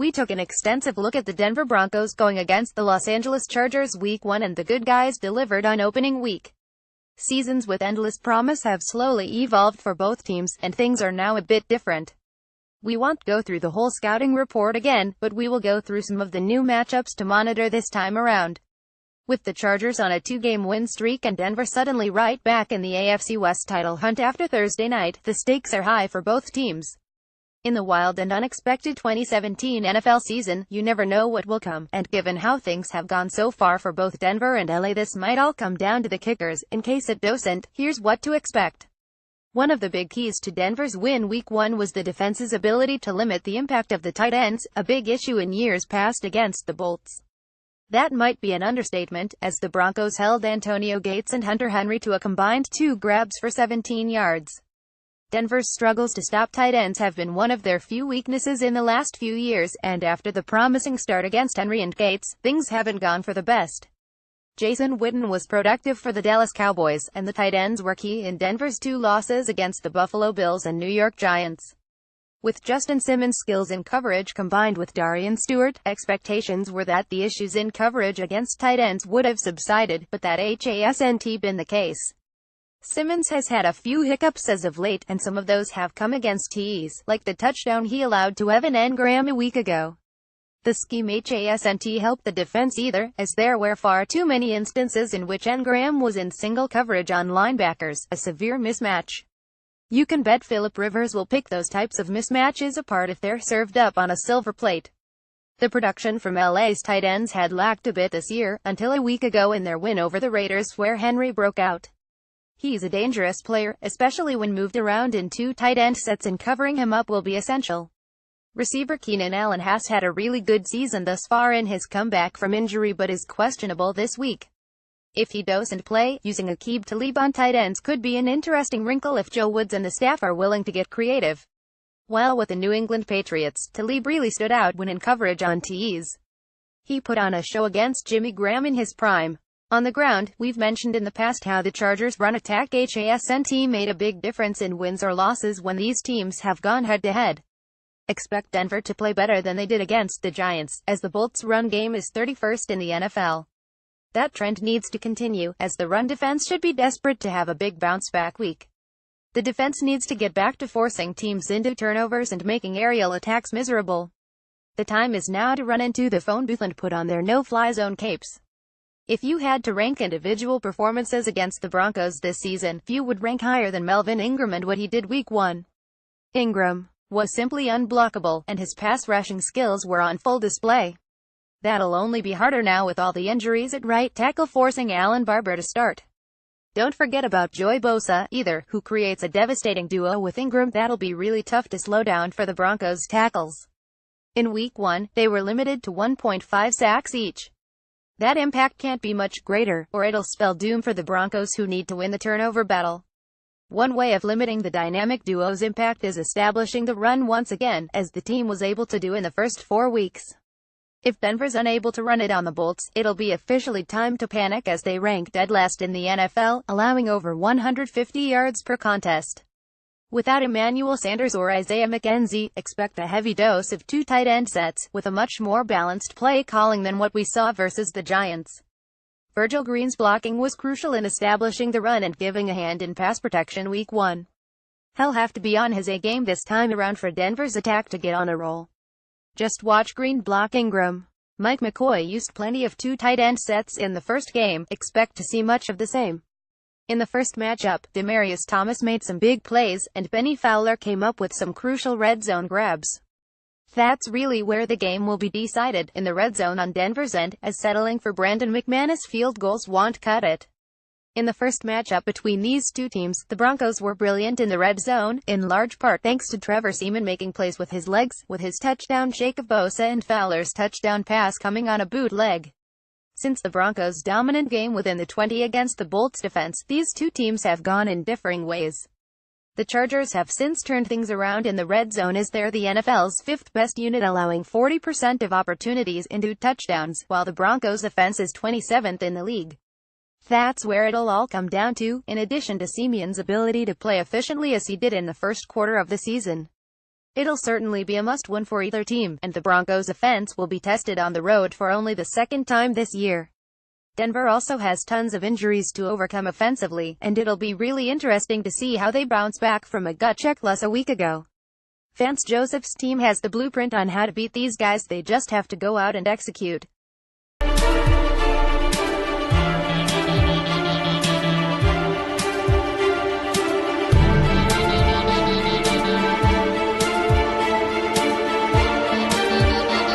We took an extensive look at the Denver Broncos going against the Los Angeles Chargers Week 1, and the good guys delivered on opening week. Seasons with endless promise have slowly evolved for both teams, and things are now a bit different. We won't go through the whole scouting report again, but we will go through some of the new matchups to monitor this time around. With the Chargers on a 2-game win streak and Denver suddenly right back in the AFC West title hunt after Thursday night, the stakes are high for both teams. In the wild and unexpected 2017 NFL season, you never know what will come, and given how things have gone so far for both Denver and LA, this might all come down to the kickers. In case it doesn't, here's what to expect. One of the big keys to Denver's win Week 1 was the defense's ability to limit the impact of the tight ends, a big issue in years past against the Bolts. That might be an understatement, as the Broncos held Antonio Gates and Hunter Henry to a combined 2 grabs for 17 yards. Denver's struggles to stop tight ends have been one of their few weaknesses in the last few years, and after the promising start against Henry and Gates, things haven't gone for the best. Jason Witten was productive for the Dallas Cowboys, and the tight ends were key in Denver's 2 losses against the Buffalo Bills and New York Giants. With Justin Simmons' skills in coverage combined with Darian Stewart, expectations were that the issues in coverage against tight ends would have subsided, but that hasn't been the case. Simmons has had a few hiccups as of late, and some of those have come against TEs, like the touchdown he allowed to Evan Engram a week ago. The scheme hasn't helped the defense either, as there were far too many instances in which Engram was in single coverage on linebackers, a severe mismatch. You can bet Philip Rivers will pick those types of mismatches apart if they're served up on a silver plate. The production from LA's tight ends had lacked a bit this year, until a week ago in their win over the Raiders, where Henry broke out. He's a dangerous player, especially when moved around in 2 tight end sets, and covering him up will be essential. Receiver Keenan Allen has had a really good season thus far in his comeback from injury, but is questionable this week. If he doesn't play, using Aqib Talib on tight ends could be an interesting wrinkle if Joe Woods and the staff are willing to get creative. While with the New England Patriots, Talib really stood out when in coverage on TEs. He put on a show against Jimmy Graham in his prime. On the ground, we've mentioned in the past how the Chargers' run attack hasn't made a big difference in wins or losses when these teams have gone head-to-head. Expect Denver to play better than they did against the Giants, as the Bolts' run game is 31st in the NFL. That trend needs to continue, as the run defense should be desperate to have a big bounce-back week. The defense needs to get back to forcing teams into turnovers and making aerial attacks miserable. The time is now to run into the phone booth and put on their no-fly zone capes. If you had to rank individual performances against the Broncos this season, few would rank higher than Melvin Ingram and what he did Week 1. Ingram was simply unblockable, and his pass rushing skills were on full display. That'll only be harder now with all the injuries at right tackle, forcing Alan Barber to start. Don't forget about Joey Bosa, either, who creates a devastating duo with Ingram that'll be really tough to slow down for the Broncos' tackles. In Week 1, they were limited to 1.5 sacks each. That impact can't be much greater, or it'll spell doom for the Broncos, who need to win the turnover battle. One way of limiting the dynamic duo's impact is establishing the run once again, as the team was able to do in the first 4 weeks. If Denver's unable to run it on the Bolts, it'll be officially time to panic, as they rank dead last in the NFL, allowing over 150 yards per contest. Without Emmanuel Sanders or Isaiah McKenzie, expect a heavy dose of 2 tight end sets, with a much more balanced play calling than what we saw versus the Giants. Virgil Green's blocking was crucial in establishing the run and giving a hand in pass protection Week 1. He'll have to be on his A-game this time around for Denver's attack to get on a roll. Just watch Green block Ingram. Mike McCoy used plenty of 2 tight end sets in the first game, expect to see much of the same. In the first matchup, Demaryius Thomas made some big plays, and Benny Fowler came up with some crucial red zone grabs. That's really where the game will be decided, in the red zone on Denver's end, as settling for Brandon McManus field goals won't cut it. In the first matchup between these 2 teams, the Broncos were brilliant in the red zone, in large part thanks to Trevor Seaman making plays with his legs, with his touchdown shake of Bosa and Fowler's touchdown pass coming on a bootleg. Since the Broncos' dominant game within the 20 against the Bolts defense, these 2 teams have gone in differing ways. The Chargers have since turned things around in the red zone, as they're the NFL's 5th best unit, allowing 40% of opportunities into touchdowns, while the Broncos' offense is 27th in the league. That's where it'll all come down to, in addition to Simeon's ability to play efficiently as he did in the first quarter of the season. It'll certainly be a must-win for either team, and the Broncos' offense will be tested on the road for only the second time this year. Denver also has tons of injuries to overcome offensively, and it'll be really interesting to see how they bounce back from a gut-check loss a week ago. Vance Joseph's team has the blueprint on how to beat these guys, they just have to go out and execute.